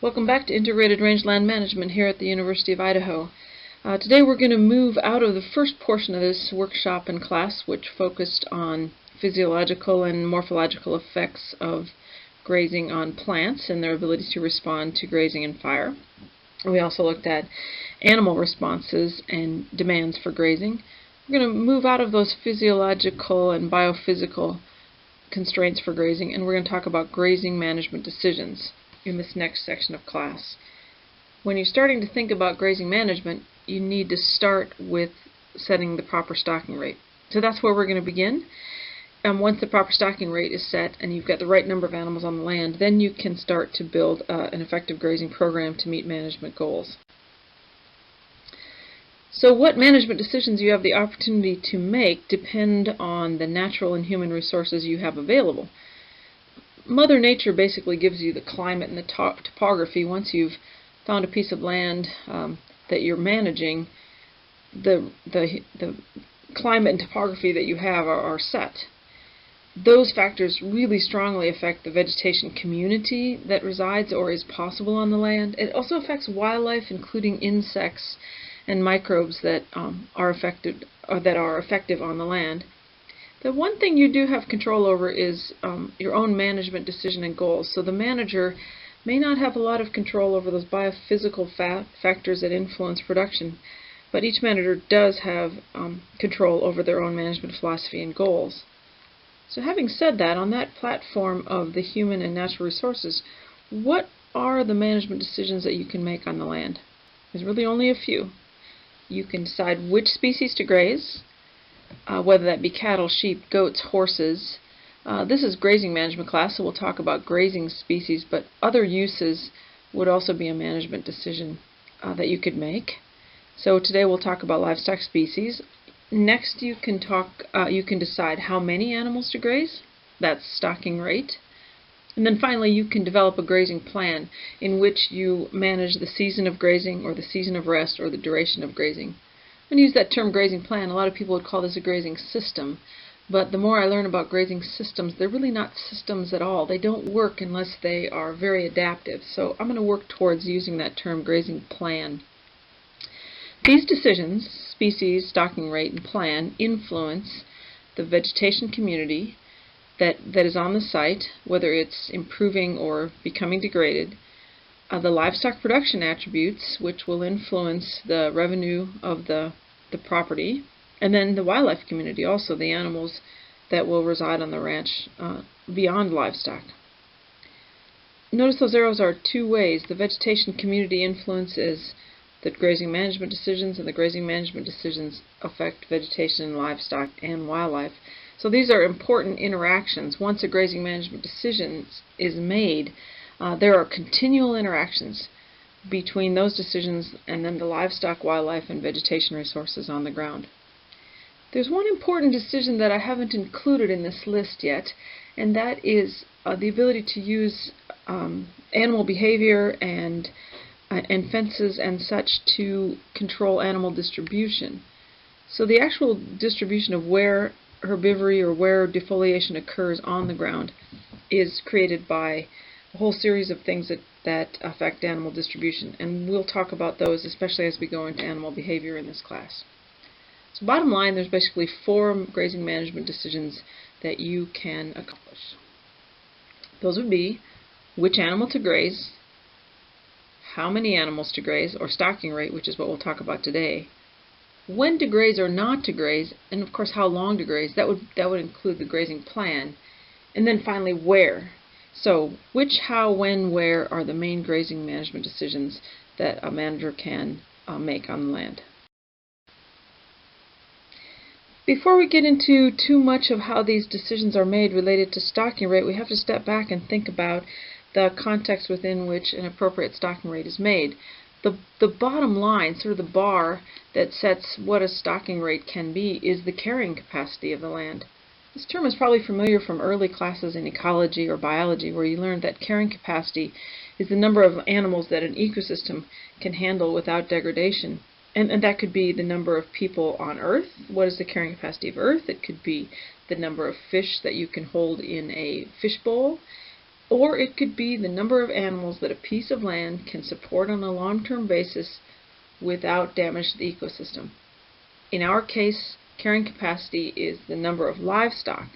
Welcome back to Integrated Rangeland Management here at the University of Idaho. Today we're going to move out of the first portion of this workshop and class, which focused on physiological and morphological effects of grazing on plants and their ability to respond to grazing and fire. We also looked at animal responses and demands for grazing. We're going to move out of those physiological and biophysical constraints for grazing, and we're going to talk about grazing management decisions in this next section of class. When you're starting to think about grazing management, you need to start with setting the proper stocking rate. So that's where we're going to begin. Once the proper stocking rate is set and you've got the right number of animals on the land, then you can start to build an effective grazing program to meet management goals. So what management decisions you have the opportunity to make depend on the natural and human resources you have available. Mother Nature basically gives you the climate and the topography. Once you've found a piece of land that you're managing, the climate and topography that you have are set. Those factors really strongly affect the vegetation community that resides or is possible on the land. It also affects wildlife, including insects and microbes that are effective on the land. The one thing you do have control over is your own management decision and goals. So the manager may not have a lot of control over those biophysical factors that influence production, but each manager does have control over their own management philosophy and goals. So having said that, on that platform of the human and natural resources, what are the management decisions that you can make on the land? There's really only a few. You can decide which species to graze, whether that be cattle, sheep, goats, horses. This is grazing management class, so we'll talk about grazing species, but other uses would also be a management decision that you could make. So today we'll talk about livestock species. Next you can decide how many animals to graze. That's stocking rate. And then finally you can develop a grazing plan in which you manage the season of grazing or the season of rest or the duration of grazing. I'm going to use that term grazing plan. A lot of people would call this a grazing system, but the more I learn about grazing systems, they're really not systems at all. They don't work unless they are very adaptive. So I'm going to work towards using that term grazing plan. These decisions, species, stocking rate, and plan, influence the vegetation community that is on the site, whether it's improving or becoming degraded, the livestock production attributes, which will influence the revenue of the property, and then the wildlife community, also the animals that will reside on the ranch beyond livestock. Notice those arrows are two ways. The vegetation community influences the grazing management decisions, and the grazing management decisions affect vegetation and livestock and wildlife. So these are important interactions. Once a grazing management decision is made, there are continual interactions between those decisions and then the livestock, wildlife, and vegetation resources on the ground. There's one important decision that I haven't included in this list yet, and that is the ability to use animal behavior and fences and such to control animal distribution. So the actual distribution of where herbivory or where defoliation occurs on the ground is created by a whole series of things that affect animal distribution, and we'll talk about those especially as we go into animal behavior in this class. So bottom line, there's basically 4 grazing management decisions that you can accomplish. Those would be which animal to graze, how many animals to graze, or stocking rate, which is what we'll talk about today, when to graze or not to graze, and of course how long to graze. That would include the grazing plan, and then finally where. So which, how, when, where are the main grazing management decisions that a manager can make on the land. Before we get into too much of how these decisions are made related to stocking rate, we have to step back and think about the context within which an appropriate stocking rate is made. The bottom line, sort of the bar that sets what a stocking rate can be, is the carrying capacity of the land. This term is probably familiar from early classes in ecology or biology, where you learned that carrying capacity is the number of animals that an ecosystem can handle without degradation. And that could be the number of people on Earth. What is the carrying capacity of Earth? It could be the number of fish that you can hold in a fish bowl. or it could be the number of animals that a piece of land can support on a long-term basis without damage to the ecosystem. In our case, carrying capacity is the number of livestock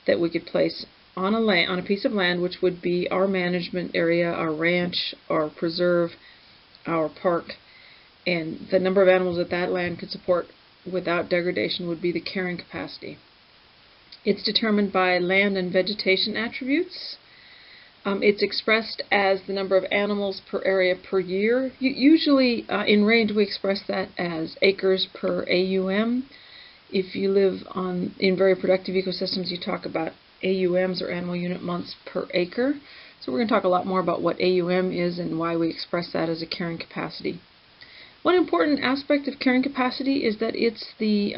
that we could place on a piece of land, which would be our management area, our ranch, our preserve, our park, and the number of animals that that land could support without degradation would be the carrying capacity. It's determined by land and vegetation attributes. It's expressed as the number of animals per area per year. Usually in range we express that as acres per AUM. If you live in very productive ecosystems, you talk about AUMs, or animal unit months per acre. So we're going to talk a lot more about what AUM is and why we express that as a carrying capacity. One important aspect of carrying capacity is that it's the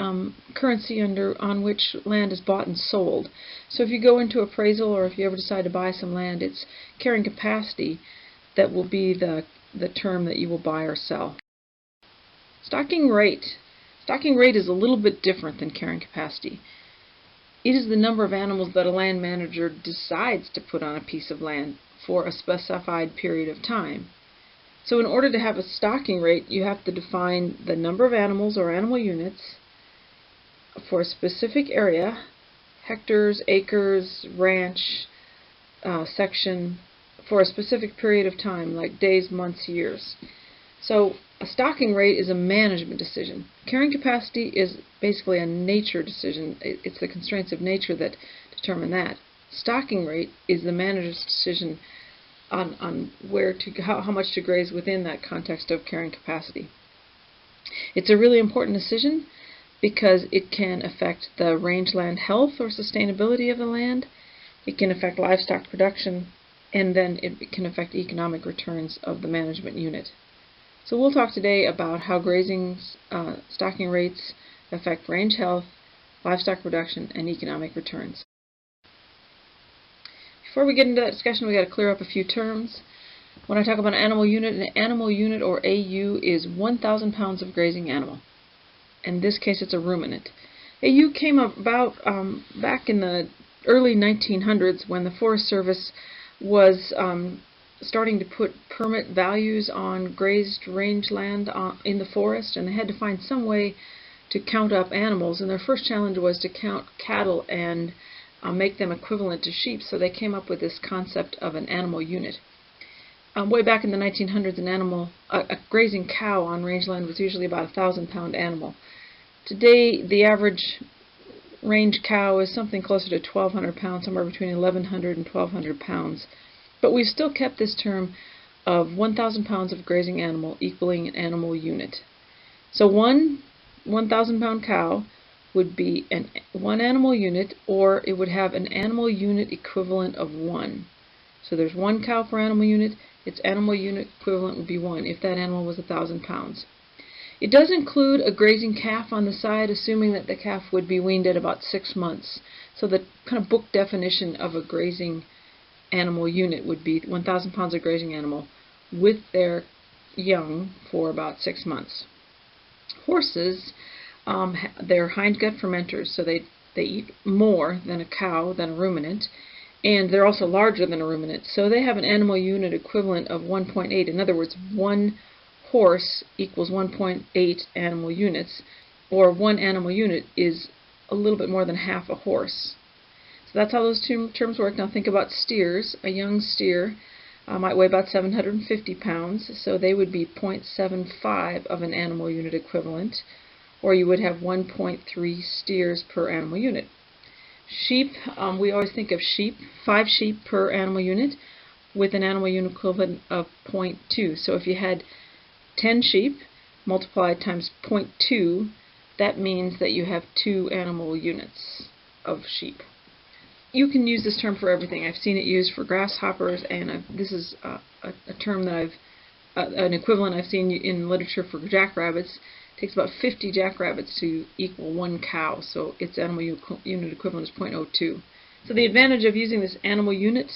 currency on which land is bought and sold. So if you go into appraisal, or if you ever decide to buy some land, it's carrying capacity that will be the term that you will buy or sell. Stocking rate. Stocking rate is a little bit different than carrying capacity. It is the number of animals that a land manager decides to put on a piece of land for a specified period of time. So in order to have a stocking rate, you have to define the number of animals or animal units for a specific area, hectares, acres, ranch, section, for a specific period of time, like days, months, years. So a stocking rate is a management decision. Carrying capacity is basically a nature decision. It's the constraints of nature that determine that. Stocking rate is the manager's decision on how much to graze within that context of carrying capacity. It's a really important decision because it can affect the rangeland health or sustainability of the land. It can affect livestock production, and then it can affect economic returns of the management unit. So we'll talk today about how grazing's stocking rates affect range health, livestock production, and economic returns. Before we get into that discussion, we've got to clear up a few terms. When I talk about an animal unit or AU is 1,000 pounds of grazing animal. In this case, it's a ruminant. AU came about back in the early 1900s when the Forest Service was starting to put permit values on grazed rangeland in the forest, and they had to find some way to count up animals. And their first challenge was to count cattle and make them equivalent to sheep, so they came up with this concept of an animal unit. Way back in the 1900s, a grazing cow on rangeland was usually about a 1,000-pound animal. Today, the average range cow is something closer to 1,200 pounds, somewhere between 1,100 and 1,200 pounds. But we've still kept this term of 1,000 pounds of grazing animal equaling an animal unit. So one 1,000-pound cow would be one animal unit, or it would have an animal unit equivalent of 1. So there's one cow per animal unit. Its animal unit equivalent would be 1 if that animal was 1,000 pounds. It does include a grazing calf on the side, assuming that the calf would be weaned at about 6 months. So the kind of book definition of a grazing animal unit would be 1,000 pounds of grazing animal with their young for about 6 months. Horses, they're hindgut fermenters, so they eat more than a cow, than a ruminant, and they're also larger than a ruminant, so they have an animal unit equivalent of 1.8. In other words, one horse equals 1.8 animal units, or one animal unit is a little bit more than half a horse. So that's how those two terms work. Now think about steers. A young steer might weigh about 750 pounds, so they would be 0.75 of an animal unit equivalent, or you would have 1.3 steers per animal unit. Sheep, we always think of sheep, 5 sheep per animal unit with an animal unit equivalent of 0.2. So if you had 10 sheep multiplied times 0.2, that means that you have 2 animal units of sheep. You can use this term for everything. I've seen it used for grasshoppers, and this is a term that an equivalent I've seen in literature for jackrabbits. It takes about 50 jackrabbits to equal 1 cow, so its animal unit equivalent is 0.02. So the advantage of using this animal unit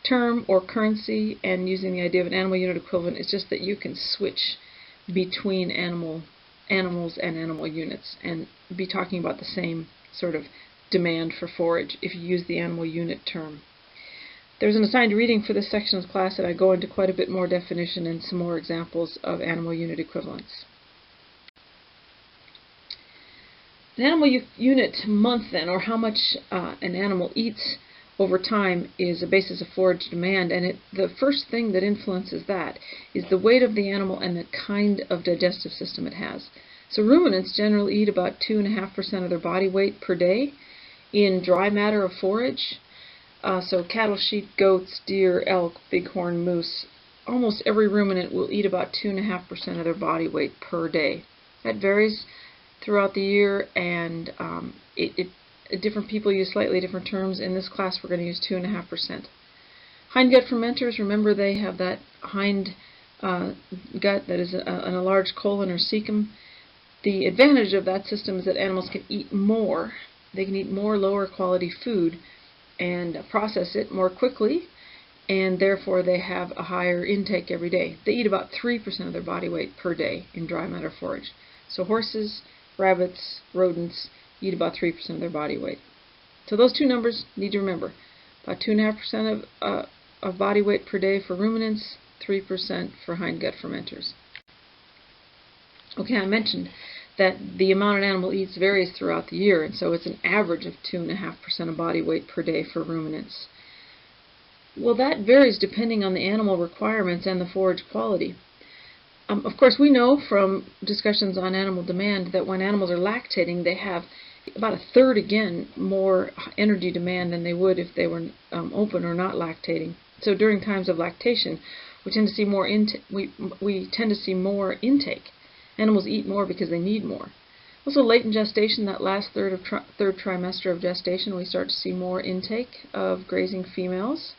term or currency and using the idea of an animal unit equivalent is just that you can switch between animals and animal units and be talking about the same sort of demand for forage if you use the animal unit term. There's an assigned reading for this section of the class, and I go into quite a bit more definition and some more examples of animal unit equivalents. An animal unit month, then, or how much an animal eats over time, is a basis of forage demand, and the first thing that influences that is the weight of the animal and the kind of digestive system it has. So ruminants generally eat about 2.5% of their body weight per day in dry matter of forage. So cattle, sheep, goats, deer, elk, bighorn, moose, almost every ruminant will eat about 2.5% of their body weight per day. That varies throughout the year, and different people use slightly different terms. In this class, we're going to use 2.5%. Hindgut fermenters, remember they have that hind gut that is in a large colon or cecum. The advantage of that system is that animals can eat more. They can eat more lower quality food and process it more quickly, and therefore they have a higher intake every day. They eat about 3% of their body weight per day in dry matter forage. So horses, rabbits, rodents eat about 3% of their body weight. So those two numbers need to remember. About 2.5% of body weight per day for ruminants, 3% for hindgut fermenters. Okay, I mentioned that the amount an animal eats varies throughout the year, and so it's an average of 2.5% of body weight per day for ruminants. Well, that varies depending on the animal requirements and the forage quality. Of course, we know from discussions on animal demand that when animals are lactating, they have about a third, again, more energy demand than they would if they were open or not lactating. So during times of lactation, we tend to see more intake. Animals eat more because they need more. Also, late in gestation, that last third trimester of gestation, we start to see more intake of grazing females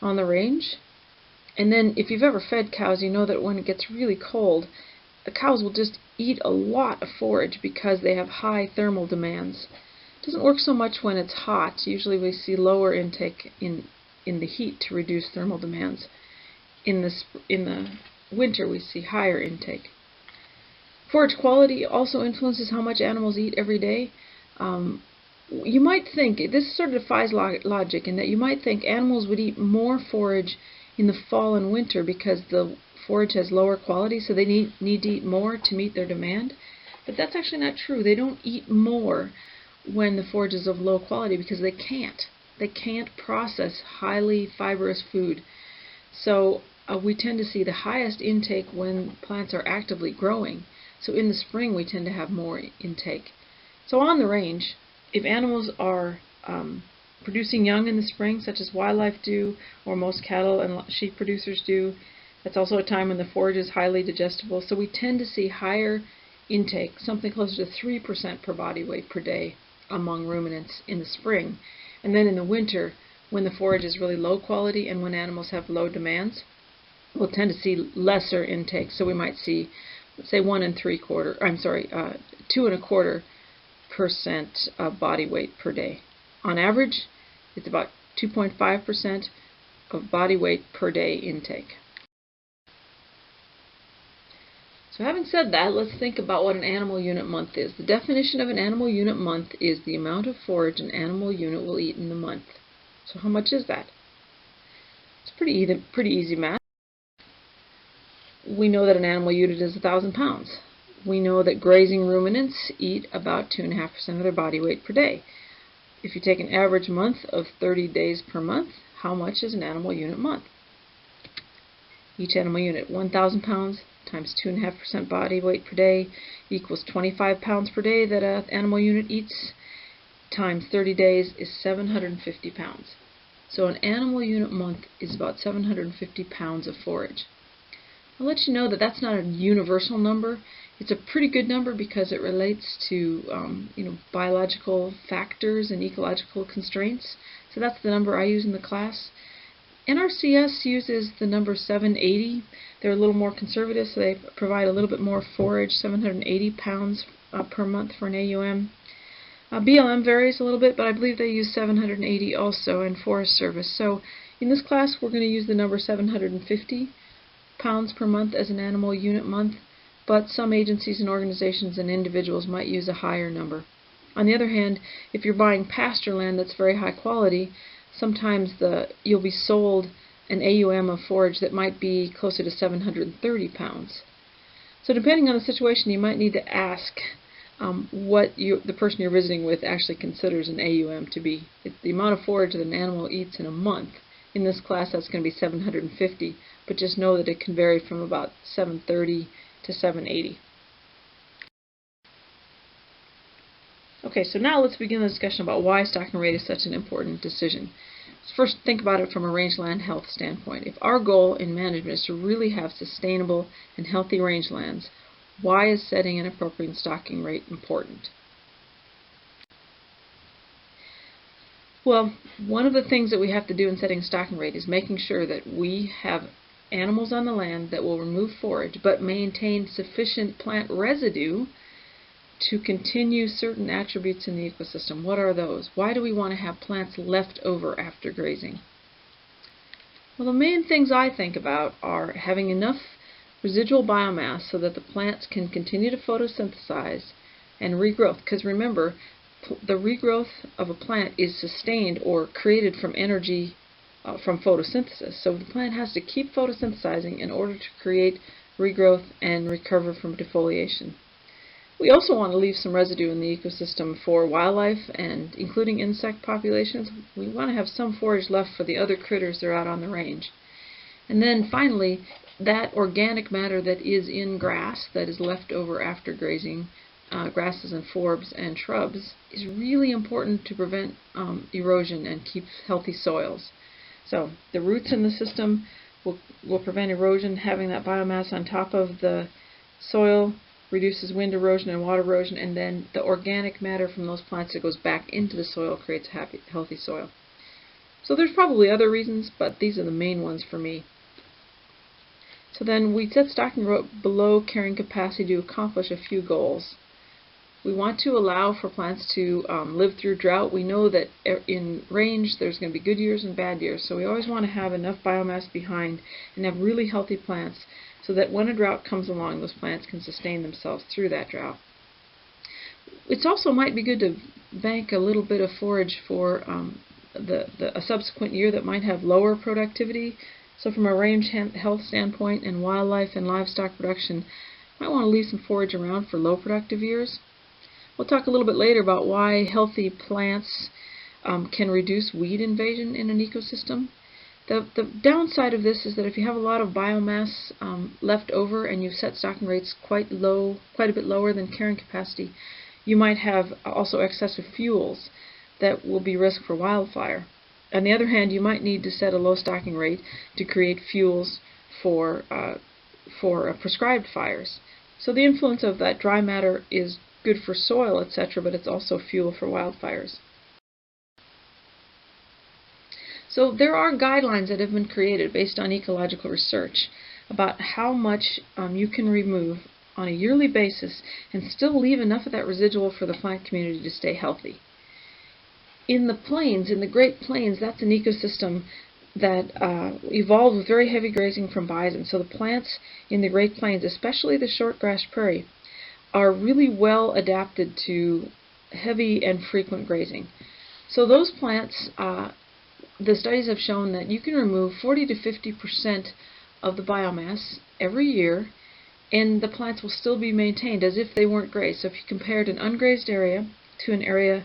on the range. And then, if you've ever fed cows, you know that when it gets really cold, the cows will just eat a lot of forage because they have high thermal demands. It doesn't work so much when it's hot. Usually we see lower intake in the heat to reduce thermal demands. In the winter, we see higher intake. Forage quality also influences how much animals eat every day. You might think, this sort of defies logic, in that you might think animals would eat more forage in the fall and winter because the forage has lower quality, so they need to eat more to meet their demand. But that's actually not true. They don't eat more when the forage is of low quality because they can't. They can't process highly fibrous food. So we tend to see the highest intake when plants are actively growing. So in the spring, we tend to have more intake. So on the range, if animals are producing young in the spring, such as wildlife do, or most cattle and sheep producers do, that's also a time when the forage is highly digestible. So we tend to see higher intake, something closer to 3% per body weight per day among ruminants in the spring. And then in the winter, when the forage is really low quality and when animals have low demands, we'll tend to see lesser intake. So we might see, let's say, 2.25% of body weight per day. On average, it's about 2.5% of body weight per day intake. So having said that, let's think about what an animal unit month is. The definition of an animal unit month is the amount of forage an animal unit will eat in the month. So how much is that? It's pretty easy math. We know that an animal unit is 1,000 pounds. We know that grazing ruminants eat about 2.5% of their body weight per day. If you take an average month of 30 days per month, how much is an animal unit month? Each animal unit, 1,000 pounds times 2.5% body weight per day equals 25 pounds per day that an animal unit eats, times 30 days is 750 pounds. So an animal unit month is about 750 pounds of forage. I'll let you know that that's not a universal number. It's a pretty good number because it relates to biological factors and ecological constraints. So that's the number I use in the class. NRCS uses the number 780. They're a little more conservative, so they provide a little bit more forage, 780 pounds per month for an AUM. BLM varies a little bit, but I believe they use 780 also in Forest Service. So in this class, we're going to use the number 750 pounds per month as an animal unit month, but some agencies and organizations and individuals might use a higher number. On the other hand, if you're buying pasture land that's very high quality, sometimes you'll be sold an AUM of forage that might be closer to 730 pounds. So depending on the situation, you might need to ask what the person you're visiting with actually considers an AUM to be. It's the amount of forage that an animal eats in a month. In this class, that's going to be 750, but just know that it can vary from about 730 to 780. Okay, so now let's begin the discussion about why stocking rate is such an important decision. First, think about it from a rangeland health standpoint. If our goal in management is to really have sustainable and healthy rangelands, why is setting an appropriate stocking rate important? Well, one of the things that we have to do in setting a stocking rate is making sure that we have animals on the land that will remove forage but maintain sufficient plant residue to continue certain attributes in the ecosystem. What are those? Why do we want to have plants left over after grazing? Well, the main things I think about are having enough residual biomass so that the plants can continue to photosynthesize and regrowth. Because remember, the regrowth of a plant is sustained or created from energy from photosynthesis. So the plant has to keep photosynthesizing in order to create regrowth and recover from defoliation. We also want to leave some residue in the ecosystem for wildlife, and including insect populations. We want to have some forage left for the other critters that are out on the range. And then finally, that organic matter that is in grass that is left over after grazing, grasses and forbs and shrubs, is really important to prevent erosion and keep healthy soils. So the roots in the system will prevent erosion. Having that biomass on top of the soil reduces wind erosion and water erosion, and then the organic matter from those plants that goes back into the soil creates a healthy soil. So there's probably other reasons, but these are the main ones for me. So then we set stocking rate below carrying capacity to accomplish a few goals. We want to allow for plants to live through drought. We know that in range there's going to be good years and bad years, so we always want to have enough biomass behind and have really healthy plants so that when a drought comes along, those plants can sustain themselves through that drought. It also might be good to bank a little bit of forage for a subsequent year that might have lower productivity. So from a range health standpoint and wildlife and livestock production, you might want to leave some forage around for low productive years. We'll talk a little bit later about why healthy plants can reduce weed invasion in an ecosystem. The downside of this is that if you have a lot of biomass left over and you've set stocking rates quite a bit lower than carrying capacity, you might have also excessive fuels that will be risk for wildfire. On the other hand, you might need to set a low stocking rate to create fuels for prescribed fires. So the influence of that dry matter is good for soil, etc., but it's also fuel for wildfires. So there are guidelines that have been created based on ecological research about how much you can remove on a yearly basis and still leave enough of that residual for the plant community to stay healthy. In the plains, in the Great Plains, that's an ecosystem that evolved with very heavy grazing from bison. So the plants in the Great Plains, especially the shortgrass prairie, are really well adapted to heavy and frequent grazing. So those plants, the studies have shown that you can remove 40 to 50% of the biomass every year, and the plants will still be maintained as if they weren't grazed. So if you compared an ungrazed area to an area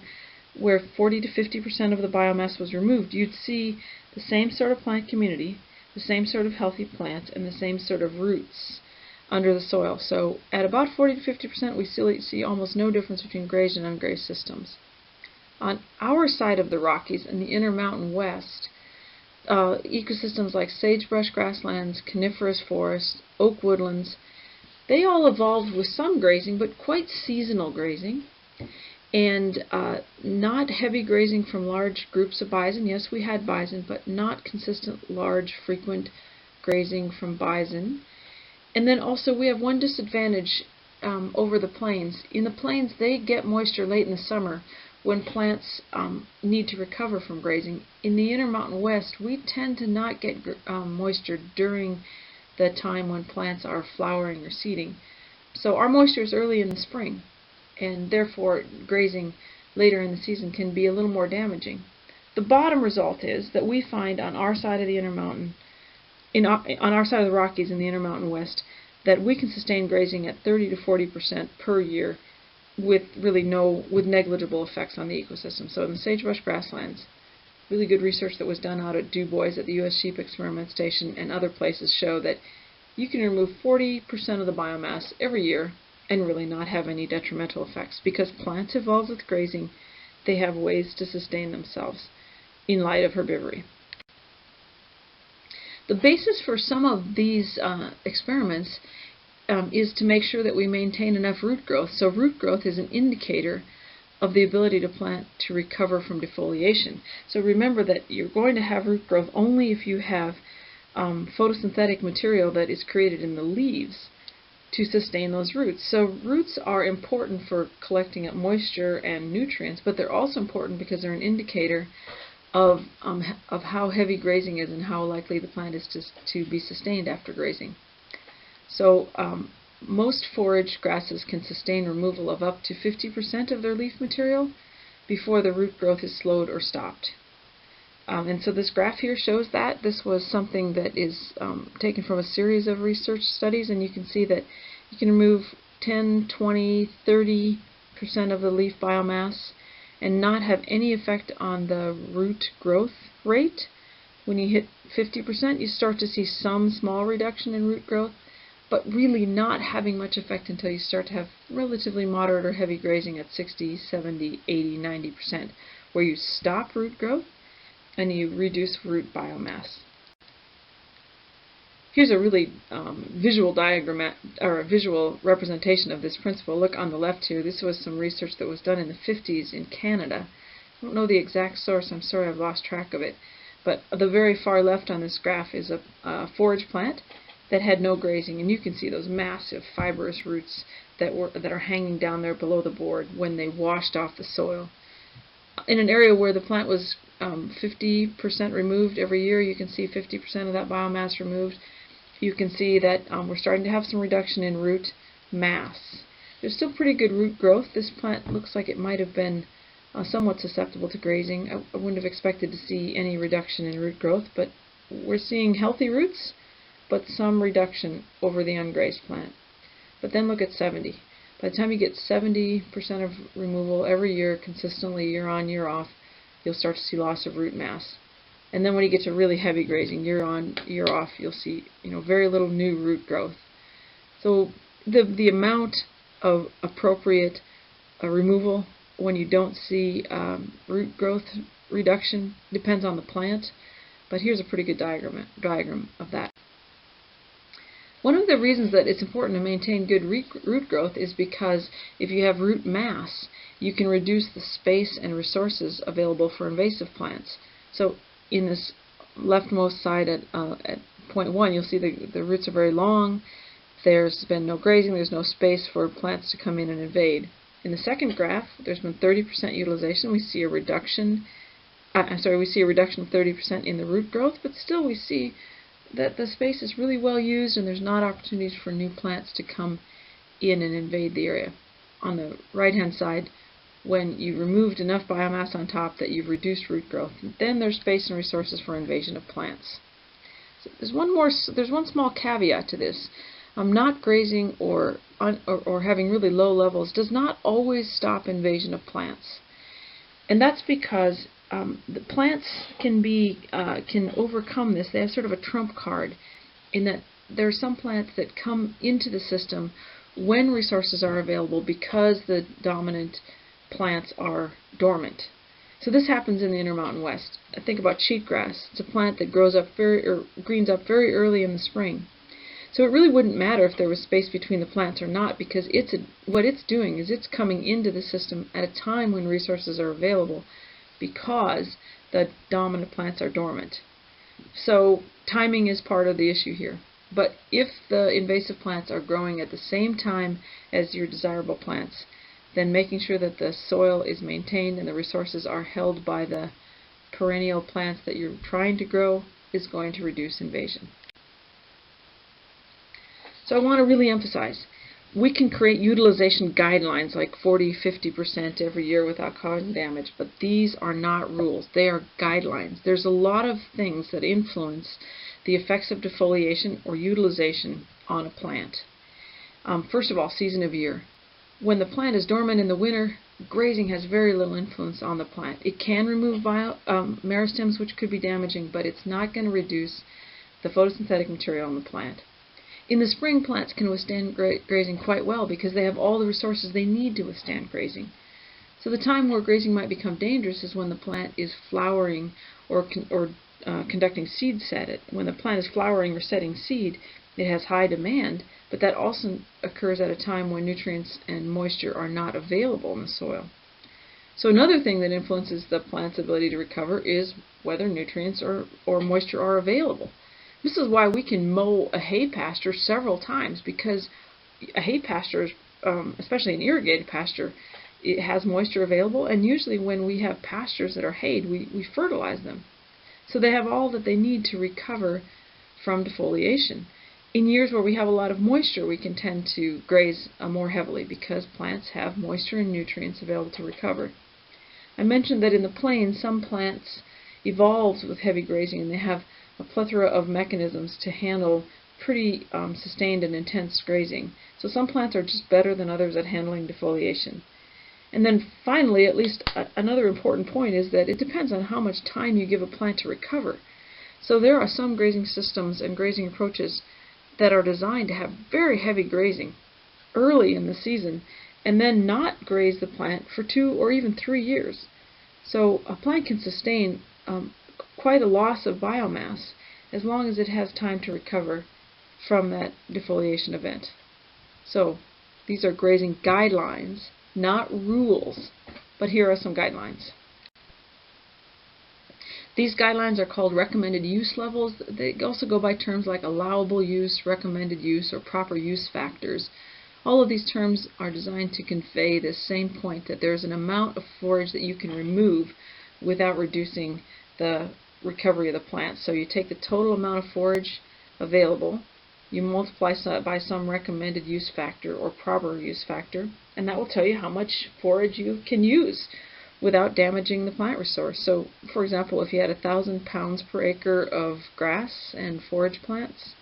where 40 to 50% of the biomass was removed, you'd see the same sort of plant community, the same sort of healthy plants, and the same sort of roots under the soil. So at about 40 to 50%, we still see almost no difference between grazed and ungrazed systems. On our side of the Rockies, in the Intermountain West, ecosystems like sagebrush grasslands, coniferous forests, oak woodlands, they all evolved with some grazing, but quite seasonal grazing, and not heavy grazing from large groups of bison. Yes, we had bison, but not consistent, large, frequent grazing from bison. And then also we have one disadvantage over the plains. In the plains, they get moisture late in the summer when plants need to recover from grazing. In the Intermountain West, we tend to not get moisture during the time when plants are flowering or seeding. So our moisture is early in the spring, and therefore grazing later in the season can be a little more damaging. The bottom result is that we find on our side of the Intermountain, on our side of the Rockies in the Intermountain West, that we can sustain grazing at 30 to 40% per year with negligible effects on the ecosystem. So in the sagebrush grasslands, really good research that was done out at Du Bois at the U.S. Sheep Experiment Station and other places show that you can remove 40% of the biomass every year and really not have any detrimental effects, because plants evolve with grazing. They have ways to sustain themselves in light of herbivory. The basis for some of these experiments is to make sure that we maintain enough root growth. So root growth is an indicator of the ability to plant to recover from defoliation. So remember that you're going to have root growth only if you have photosynthetic material that is created in the leaves to sustain those roots. So roots are important for collecting up moisture and nutrients, but they're also important because they're an indicator of how heavy grazing is and how likely the plant is to be sustained after grazing. So most forage grasses can sustain removal of up to 50% of their leaf material before the root growth is slowed or stopped. And so this graph here shows that. This was something that is taken from a series of research studies, and you can see that you can remove 10, 20, 30% of the leaf biomass and not have any effect on the root growth rate. When you hit 50%, you start to see some small reduction in root growth, but really not having much effect until you start to have relatively moderate or heavy grazing at 60, 70, 80, 90%, where you stop root growth and you reduce root biomass. Here's a really visual diagram, or a visual representation of this principle. Look on the left here. This was some research that was done in the 50s in Canada. I don't know the exact source. I'm sorry, I've lost track of it. But the very far left on this graph is a forage plant that had no grazing, and you can see those massive fibrous roots that are hanging down there below the board when they washed off the soil. In an area where the plant was 50% removed every year, you can see 50% of that biomass removed. You can see that we're starting to have some reduction in root mass. There's still pretty good root growth. This plant looks like it might have been somewhat susceptible to grazing. I wouldn't have expected to see any reduction in root growth, but we're seeing healthy roots, but some reduction over the ungrazed plant. But then look at 70. By the time you get 70% of removal every year, consistently, year on, year off, you'll start to see loss of root mass. And then when you get to really heavy grazing, year on, year off, you'll see very little new root growth. So the amount of appropriate removal when you don't see root growth reduction depends on the plant. But here's a pretty good diagram of that. One of the reasons that it's important to maintain good root growth is because if you have root mass, you can reduce the space and resources available for invasive plants. So in this leftmost side at point 1, you'll see the roots are very long. There's been no grazing. There's no space for plants to come in and invade. In the second graph, there's been 30% utilization. We see a reduction. We see a reduction of 30% in the root growth, but still we see that the space is really well used and there's not opportunities for new plants to come in and invade the area. On the right-hand side, when you removed enough biomass on top that you've reduced root growth, then there's space and resources for invasion of plants. So there's one small caveat to this. Not grazing or having really low levels does not always stop invasion of plants, and that's because the plants can overcome this. They have sort of a trump card in that there are some plants that come into the system when resources are available because the dominant plants are dormant. So this happens in the Intermountain West. Think about cheatgrass. It's a plant that greens up very early in the spring. So it really wouldn't matter if there was space between the plants or not, because what it's doing is it's coming into the system at a time when resources are available because the dominant plants are dormant. So timing is part of the issue here. But if the invasive plants are growing at the same time as your desirable plants, then making sure that the soil is maintained and the resources are held by the perennial plants that you're trying to grow is going to reduce invasion. So I want to really emphasize, We can create utilization guidelines like 40–50% every year without causing damage, but these are not rules. They are guidelines. There's a lot of things that influence the effects of defoliation or utilization on a plant. First of all, season of year. When the plant is dormant in the winter, grazing has very little influence on the plant. It can remove meristems, which could be damaging, but it's not going to reduce the photosynthetic material on the plant. In the spring, plants can withstand grazing quite well because they have all the resources they need to withstand grazing. So the time where grazing might become dangerous is when the plant is flowering or conducting seed set. When the plant is flowering or setting seed, it has high demand, but that also occurs at a time when nutrients and moisture are not available in the soil. So another thing that influences the plant's ability to recover is whether nutrients or moisture are available. This is why we can mow a hay pasture several times, because a hay pasture, especially an irrigated pasture, it has moisture available, and usually when we have pastures that are hayed, we fertilize them. So they have all that they need to recover from defoliation. In years where we have a lot of moisture, we can tend to graze more heavily because plants have moisture and nutrients available to recover. I mentioned that in the plains, some plants evolved with heavy grazing, and they have a plethora of mechanisms to handle pretty sustained and intense grazing. So some plants are just better than others at handling defoliation. And then finally, at least another important point is that it depends on how much time you give a plant to recover. So there are some grazing systems and grazing approaches that are designed to have very heavy grazing early in the season and then not graze the plant for 2 or even 3 years. So a plant can sustain quite a loss of biomass as long as it has time to recover from that defoliation event. So these are grazing guidelines, not rules, but here are some guidelines. These guidelines are called recommended use levels. They also go by terms like allowable use, recommended use, or proper use factors. All of these terms are designed to convey the same point, that there's an amount of forage that you can remove without reducing the recovery of the plant. So you take the total amount of forage available, you multiply by some recommended use factor or proper use factor, and that will tell you how much forage you can use without damaging the plant resource. So, for example, if you had 1,000 pounds per acre of grass and forage plants,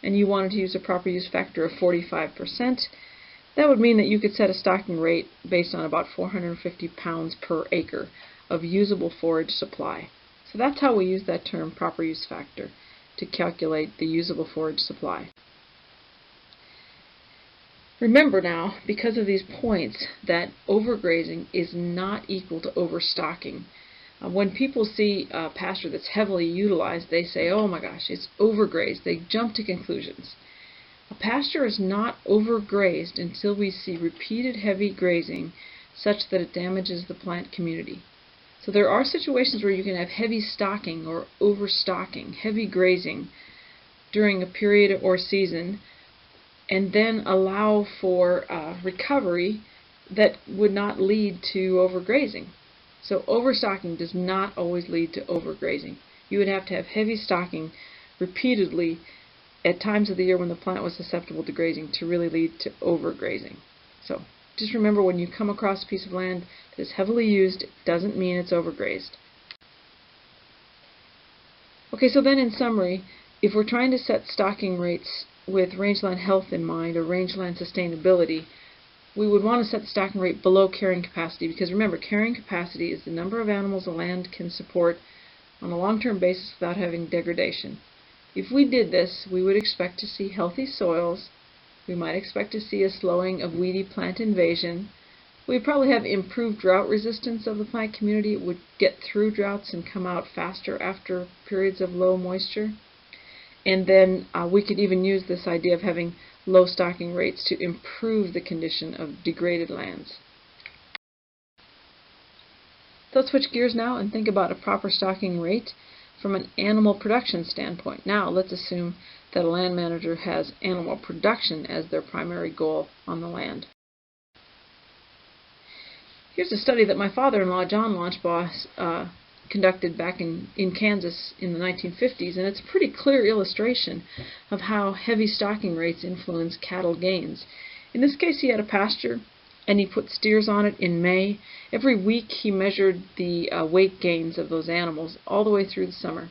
and you wanted to use a proper use factor of 45%, that would mean that you could set a stocking rate based on about 450 pounds per acre of usable forage supply. So that's how we use that term, proper use factor, to calculate the usable forage supply. Remember now, because of these points, that overgrazing is not equal to overstocking. When people see a pasture that's heavily utilized, they say, oh my gosh, it's overgrazed. They jump to conclusions. A pasture is not overgrazed until we see repeated heavy grazing such that it damages the plant community. So there are situations where you can have heavy stocking or overstocking, heavy grazing during a period or season, and then allow for recovery that would not lead to overgrazing. So overstocking does not always lead to overgrazing. You would have to have heavy stocking repeatedly at times of the year when the plant was susceptible to grazing to really lead to overgrazing. So just remember, when you come across a piece of land that is heavily used, it doesn't mean it's overgrazed. Okay, so then in summary, if we're trying to set stocking rates with rangeland health in mind, or rangeland sustainability, we would want to set the stocking rate below carrying capacity, because remember, carrying capacity is the number of animals a land can support on a long-term basis without having degradation. If we did this, we would expect to see healthy soils, we might expect to see a slowing of weedy plant invasion, we'd probably have improved drought resistance of the plant community. It would get through droughts and come out faster after periods of low moisture. And then we could even use this idea of having low stocking rates to improve the condition of degraded lands. So let's switch gears now and think about a proper stocking rate from an animal production standpoint. Now let's assume that a land manager has animal production as their primary goal on the land. Here's a study that my father-in-law, John Launchbaugh, conducted back in Kansas in the 1950s, and it's a pretty clear illustration of how heavy stocking rates influence cattle gains. In this case, he had a pasture, and he put steers on it in May. Every week he measured the weight gains of those animals all the way through the summer.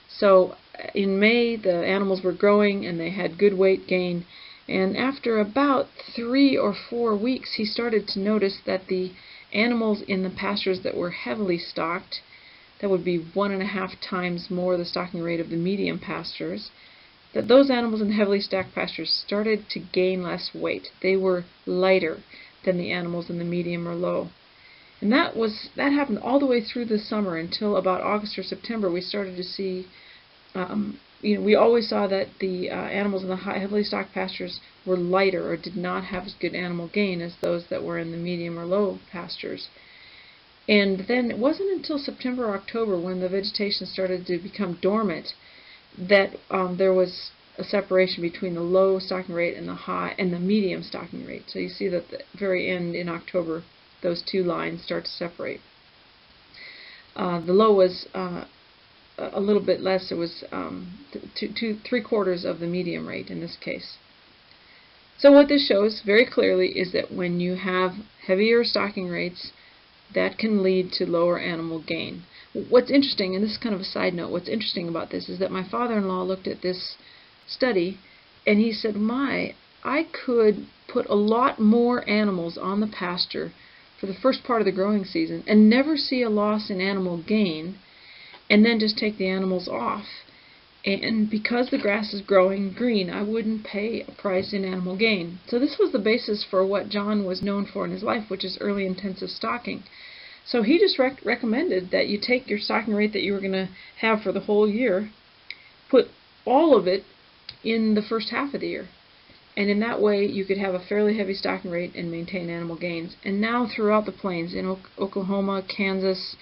So in May, the animals were growing and they had good weight gain. And after about 3 or 4 weeks, he started to notice that the animals in the pastures that were heavily stocked, that would be 1.5 times more the stocking rate of the medium pastures, that those animals in the heavily stocked pastures started to gain less weight. They were lighter than the animals in the medium or low. And that happened all the way through the summer until about August or September. We started to see, we always saw that the animals in the heavily stocked pastures were lighter or did not have as good animal gain as those that were in the medium or low pastures. And then it wasn't until September or October, when the vegetation started to become dormant, that there was a separation between the low stocking rate and the high and the medium stocking rate. So you see that at the very end in October, those two lines start to separate. The low was a little bit less. It was 3/4 of the medium rate in this case. So what this shows very clearly is that when you have heavier stocking rates, that can lead to lower animal gain. What's interesting, and this is kind of a side note, what's interesting about this is that my father-in-law looked at this study and he said, I could put a lot more animals on the pasture for the first part of the growing season and never see a loss in animal gain, and then just take the animals off. And because the grass is growing green, I wouldn't pay a price in animal gain. So this was the basis for what John was known for in his life, which is early intensive stocking. So he just recommended that you take your stocking rate that you were going to have for the whole year, put all of it in the first half of the year. And in that way, you could have a fairly heavy stocking rate and maintain animal gains. And now throughout the plains, in Oklahoma, Kansas,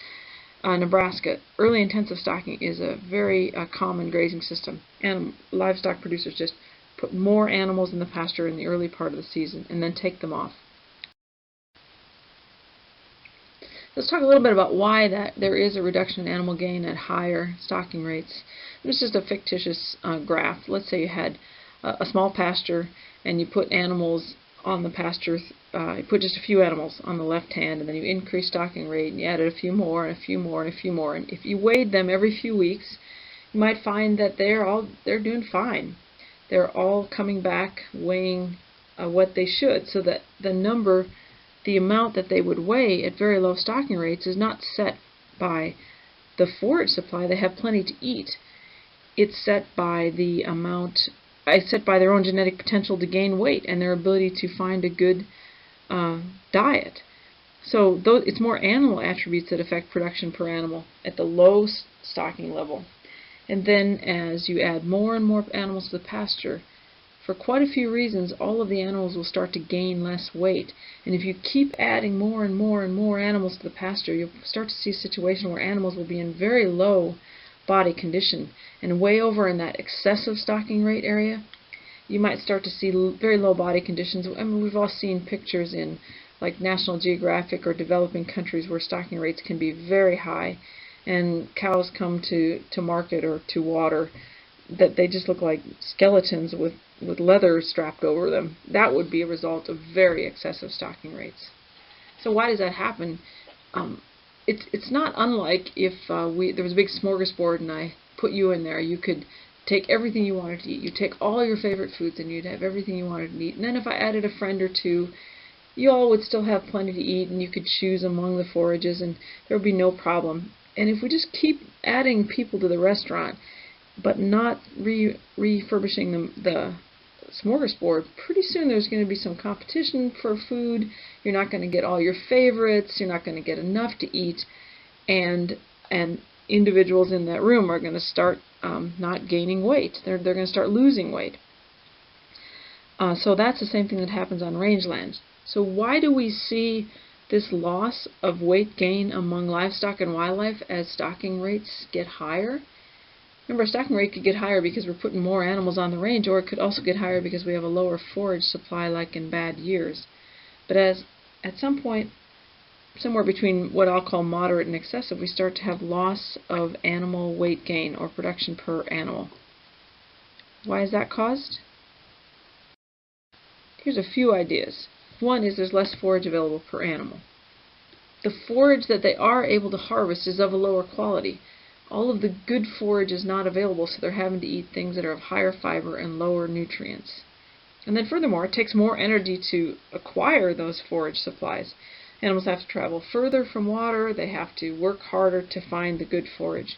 Nebraska, early intensive stocking is a very common grazing system. And livestock producers just put more animals in the pasture in the early part of the season and then take them off. Let's talk a little bit about why there is a reduction in animal gain at higher stocking rates. This is just a fictitious graph. Let's say you had a small pasture and you put animals on the pasture, you put just a few animals on the left hand, and then you increase stocking rate and you added a few more and a few more and a few more. And if you weighed them every few weeks, you might find that they're doing fine. They're all coming back weighing what they should, so that the amount that they would weigh at very low stocking rates is not set by the forage supply. They have plenty to eat. It's set by the amount, set by their own genetic potential to gain weight and their ability to find a good diet. So it's more animal attributes that affect production per animal at the low stocking level. And then as you add more and more animals to the pasture, for quite a few reasons, all of the animals will start to gain less weight. And if you keep adding more and more and more animals to the pasture, you'll start to see a situation where animals will be in very low body condition. And way over in that excessive stocking rate area, you might start to see very low body conditions. I mean, we've all seen pictures in like National Geographic or developing countries where stocking rates can be very high, and cows come to market or to water that they just look like skeletons with leather strapped over them. That would be a result of very excessive stocking rates. So why does that happen? It's not unlike if there was a big smorgasbord and I put you in there. You could take everything you wanted to eat. You'd take all your favorite foods and you'd have everything you wanted to eat. And then if I added a friend or two, you all would still have plenty to eat, and you could choose among the forages and there would be no problem. And if we just keep adding people to the restaurant but not refurbishing the smorgasbord, pretty soon there's going to be some competition for food. You're not going to get all your favorites. You're not going to get enough to eat, and individuals in that room are going to start not gaining weight. They're going to start losing weight. So that's the same thing that happens on rangelands. So why do we see this loss of weight gain among livestock and wildlife as stocking rates get higher? Remember, a stocking rate could get higher because we're putting more animals on the range, or it could also get higher because we have a lower forage supply like in bad years. But at some point, somewhere between what I'll call moderate and excessive, we start to have loss of animal weight gain or production per animal. Why is that caused? Here's a few ideas. One is there's less forage available per animal. The forage that they are able to harvest is of a lower quality. All of the good forage is not available, so they're having to eat things that are of higher fiber and lower nutrients. And then furthermore, it takes more energy to acquire those forage supplies. Animals have to travel further from water, they have to work harder to find the good forage.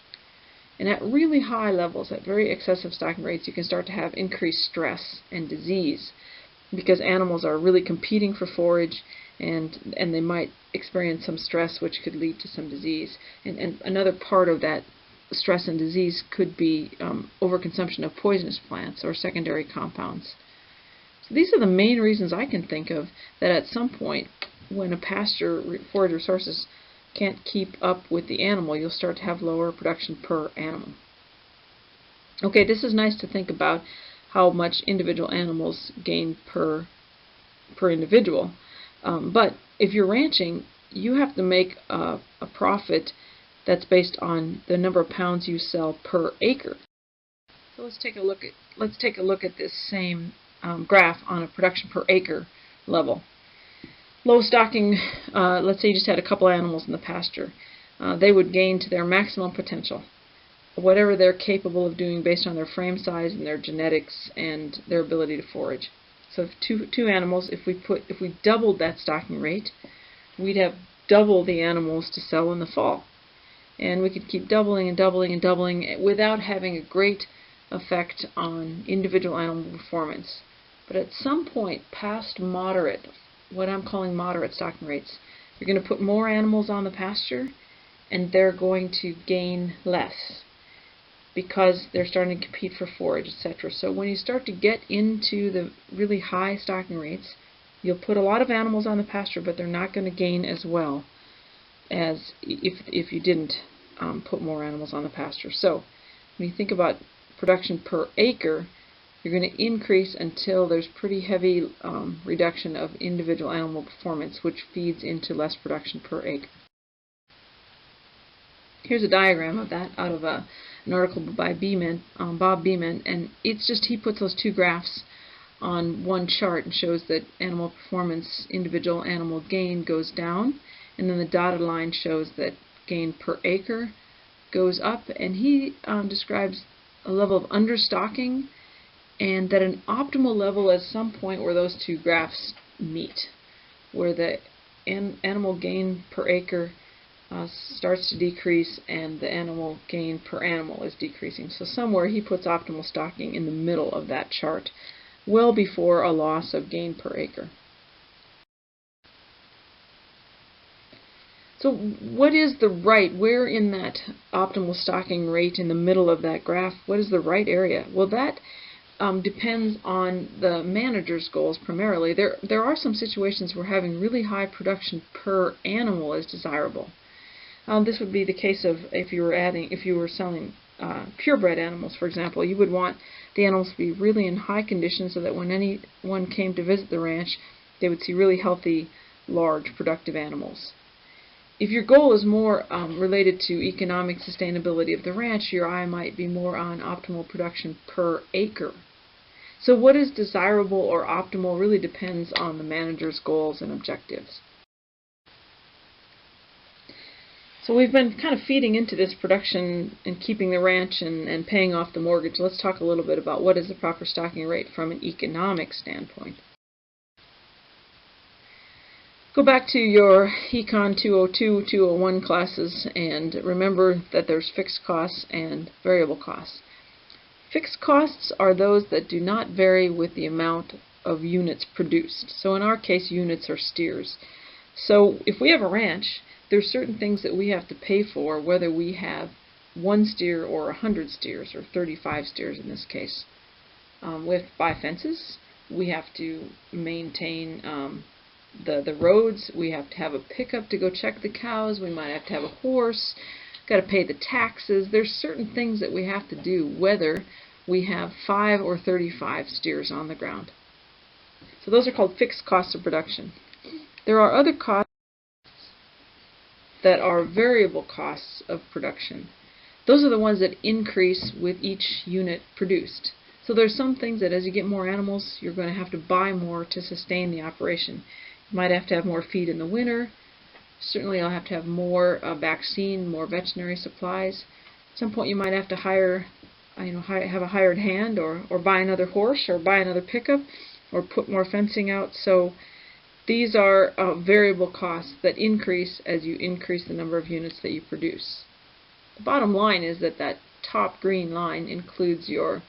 And at really high levels, at very excessive stocking rates, you can start to have increased stress and disease because animals are really competing for forage, and they might experience some stress which could lead to some disease. And another part of that stress and disease could be overconsumption of poisonous plants or secondary compounds. So these are the main reasons I can think of that at some point when a pasture forage resources can't keep up with the animal, you'll start to have lower production per animal. Okay, this is nice to think about how much individual animals gain per individual. But if you're ranching, you have to make a profit that's based on the number of pounds you sell per acre. So let's take a look at this same graph on a production per acre level. Low stocking, let's say you just had a couple animals in the pasture. They would gain to their maximum potential, whatever they're capable of doing based on their frame size and their genetics and their ability to forage. So if two animals, if we doubled that stocking rate, we'd have double the animals to sell in the fall. And we could keep doubling and doubling and doubling without having a great effect on individual animal performance. But at some point past moderate, what I'm calling moderate stocking rates, you're going to put more animals on the pasture and they're going to gain less because they're starting to compete for forage, etc. So when you start to get into the really high stocking rates, you'll put a lot of animals on the pasture, but they're not going to gain as well as if you didn't put more animals on the pasture. So when you think about production per acre, you're going to increase until there's pretty heavy reduction of individual animal performance, which feeds into less production per acre. Here's a diagram of that out of an article by Bob Beeman, and it's just he puts those two graphs on one chart and shows that animal performance, individual animal gain goes down, and then the dotted line shows that gain per acre goes up, and he describes a level of understocking and that an optimal level at some point where those two graphs meet, where the animal gain per acre starts to decrease and the animal gain per animal is decreasing. So somewhere he puts optimal stocking in the middle of that chart, well before a loss of gain per acre. So what is the right, where in that optimal stocking rate in the middle of that graph, what is the right area? Well, that depends on the manager's goals primarily. There are some situations where having really high production per animal is desirable. This would be the case of if you were selling purebred animals, for example. You would want the animals to be really in high condition so that when anyone came to visit the ranch, they would see really healthy, large, productive animals. If your goal is more related to economic sustainability of the ranch, your eye might be more on optimal production per acre. So what is desirable or optimal really depends on the manager's goals and objectives. So we've been kind of feeding into this production and keeping the ranch and paying off the mortgage. Let's talk a little bit about what is the proper stocking rate from an economic standpoint. Go back to your Econ 202, 201 classes and remember that there's fixed costs and variable costs. Fixed costs are those that do not vary with the amount of units produced. So in our case, units are steers. So if we have a ranch, there's certain things that we have to pay for, whether we have 1 steer or 100 steers, or 35 steers in this case. We have to buy fences. We have to maintain the roads. We have to have a pickup to go check the cows. We might have to have a horse. Got to pay the taxes. There's certain things that we have to do, whether we have 5 or 35 steers on the ground. So those are called fixed costs of production. There are other costs that are variable costs of production. Those are the ones that increase with each unit produced. So there's some things that as you get more animals, you're going to have to buy more to sustain the operation. You might have to have more feed in the winter. Certainly you'll have to have more vaccine, more veterinary supplies. At some point you might have to hire, have a hired hand, or buy another horse, or buy another pickup, or put more fencing out. So these are variable costs that increase as you increase the number of units that you produce. The bottom line is that that top green line includes your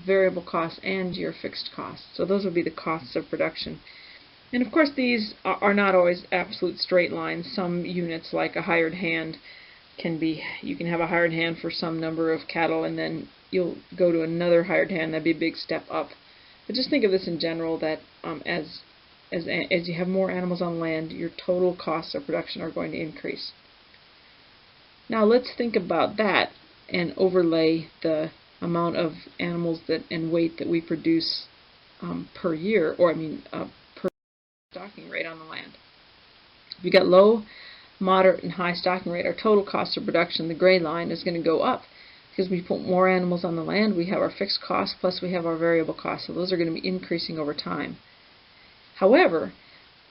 variable costs and your fixed costs. So those would be the costs of production. And of course these are not always absolute straight lines. Some units, like a hired hand, you can have a hired hand for some number of cattle, and then you'll go to another hired hand. That'd be a big step up. But just think of this in general, that as you have more animals on land, your total costs of production are going to increase. Now let's think about that and overlay the amount of animals and weight that we produce per year, or per stocking rate on the land. If you've got low, moderate, and high stocking rate, our total cost of production, the gray line, is going to go up. Because we put more animals on the land, we have our fixed costs, plus we have our variable costs, so those are going to be increasing over time. However,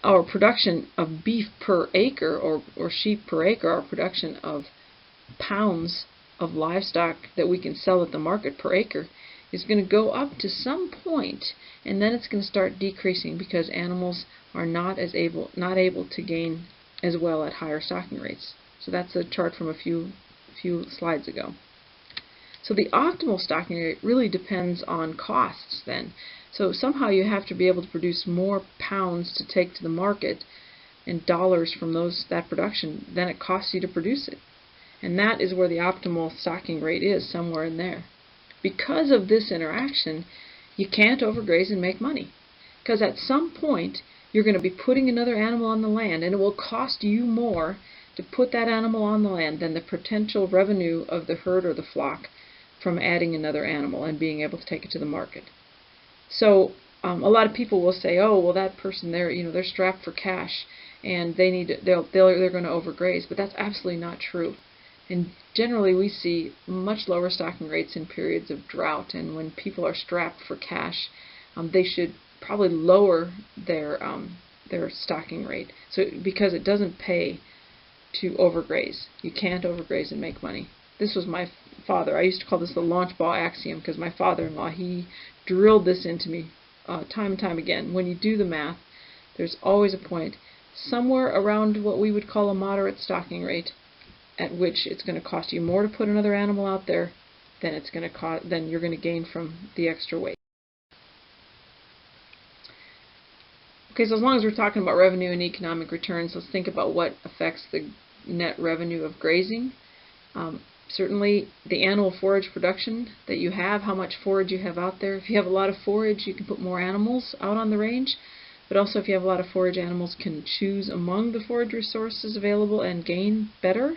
our production of beef per acre, or sheep per acre, our production of pounds of livestock that we can sell at the market per acre, is going to go up to some point, and then it's going to start decreasing because animals are not able to gain as well at higher stocking rates. So that's a chart from a few slides ago. So the optimal stocking rate really depends on costs then. So somehow you have to be able to produce more pounds to take to the market and dollars from that production than it costs you to produce it. And that is where the optimal stocking rate is, somewhere in there. Because of this interaction, you can't overgraze and make money. Because at some point, you're going to be putting another animal on the land, and it will cost you more to put that animal on the land than the potential revenue of the herd or the flock from adding another animal and being able to take it to the market. So a lot of people will say, oh, well, that person there, they're strapped for cash, and they're going to overgraze. But that's absolutely not true. And generally we see much lower stocking rates in periods of drought, and when people are strapped for cash, they should probably lower their stocking rate, because it doesn't pay to overgraze. You can't overgraze and make money. This was my father. I used to call this the launch ball axiom, because my father-in-law, he drilled this into me time and time again. When you do the math, there's always a point somewhere around what we would call a moderate stocking rate, at which it's going to cost you more to put another animal out there than you're going to gain from the extra weight. Okay, so as long as we're talking about revenue and economic returns, let's think about what affects the net revenue of grazing. Certainly the annual forage production that you have, how much forage you have out there. If you have a lot of forage, you can put more animals out on the range. But also if you have a lot of forage, animals can choose among the forage resources available and gain better.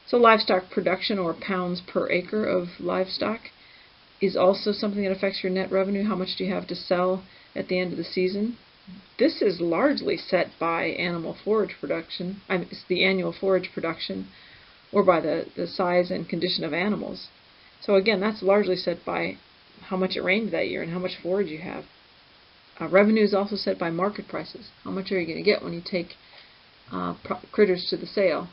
So livestock production, or pounds per acre of livestock, is also something that affects your net revenue. How much do you have to sell at the end of the season? This is largely set by animal forage production, the annual forage production, or by the size and condition of animals. So again, that's largely set by how much it rained that year and how much forage you have. Revenue is also set by market prices. How much are you going to get when you take critters to the sale?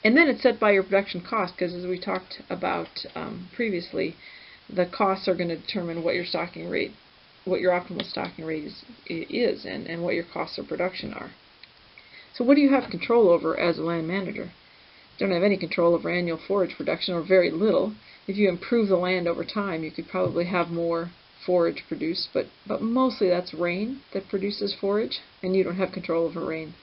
And then it's set by your production cost, because as we talked about previously, the costs are going to determine what your stocking rate, what your optimal stocking rate is and what your costs of production are. So what do you have control over as a land manager? You don't have any control over annual forage production, or very little. If you improve the land over time, you could probably have more forage produced, but mostly that's rain that produces forage, and you don't have control over rain.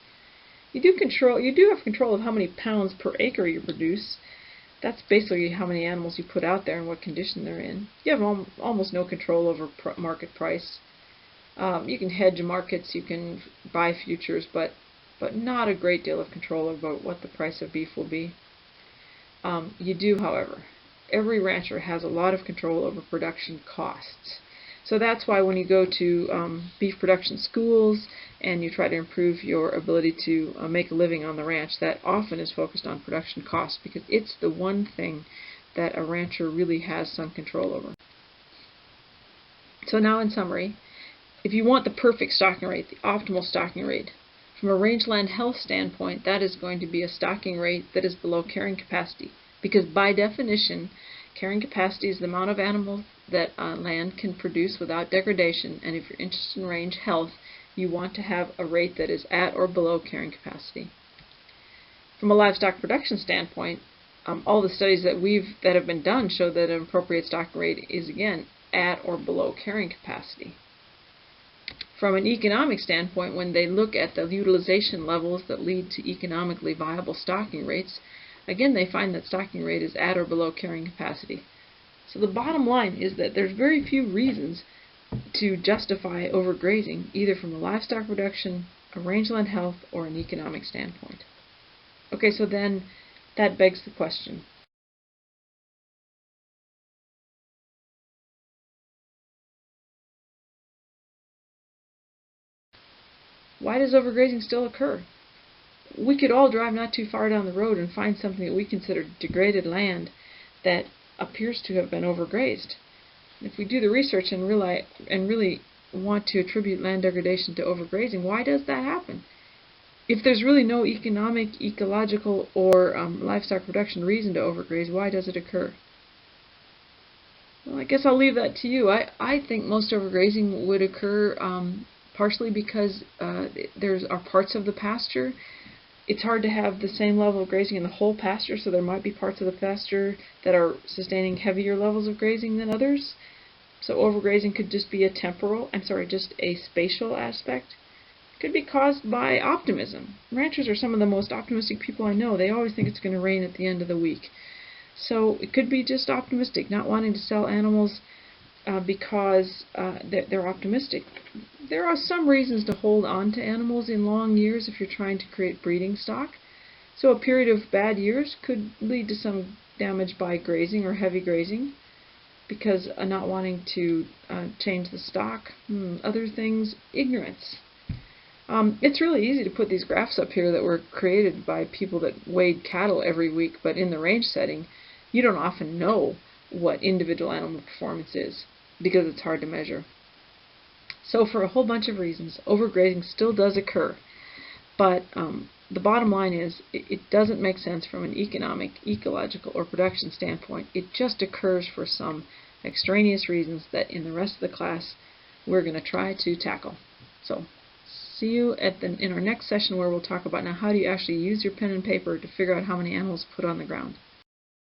You do have control of how many pounds per acre you produce. That's basically how many animals you put out there and what condition they're in. You have almost no control over market price. You can hedge markets, you can buy futures, but not a great deal of control over what the price of beef will be. You do, however, every rancher has a lot of control over production costs. So that's why when you go to beef production schools and you try to improve your ability to make a living on the ranch, that often is focused on production costs, because it's the one thing that a rancher really has some control over. So now in summary, if you want the perfect stocking rate, the optimal stocking rate, from a rangeland health standpoint, that is going to be a stocking rate that is below carrying capacity. Because by definition, carrying capacity is the amount of animals that land can produce without degradation, and if you're interested in range health, you want to have a rate that is at or below carrying capacity. From a livestock production standpoint, all the studies that have been done show that an appropriate stocking rate is, again, at or below carrying capacity. From an economic standpoint, when they look at the utilization levels that lead to economically viable stocking rates, again, they find that stocking rate is at or below carrying capacity. So the bottom line is that there's very few reasons to justify overgrazing, either from a livestock production, a rangeland health, or an economic standpoint. Okay, so then that begs the question. Why does overgrazing still occur? We could all drive not too far down the road and find something that we consider degraded land that appears to have been overgrazed. If we do the research and really want to attribute land degradation to overgrazing, why does that happen? If there's really no economic, ecological, or livestock production reason to overgraze, why does it occur? Well, I guess I'll leave that to you. I think most overgrazing would occur partially because there are parts of the pasture. It's hard to have the same level of grazing in the whole pasture, so there might be parts of the pasture that are sustaining heavier levels of grazing than others. So overgrazing could just be just a spatial aspect. It could be caused by optimism. Ranchers are some of the most optimistic people I know. They always think it's going to rain at the end of the week. So it could be just optimistic, not wanting to sell animals because they're optimistic. There are some reasons to hold on to animals in long years if you're trying to create breeding stock. So a period of bad years could lead to some damage by grazing or heavy grazing because not wanting to change the stock. Other things, ignorance. It's really easy to put these graphs up here that were created by people that weighed cattle every week, but in the range setting, you don't often know what individual animal performance is because it's hard to measure. So for a whole bunch of reasons, overgrazing still does occur, but the bottom line is it doesn't make sense from an economic, ecological, or production standpoint. It just occurs for some extraneous reasons that in the rest of the class we're going to try to tackle. So see you in our next session where we'll talk about now how do you actually use your pen and paper to figure out how many animals to put on the ground.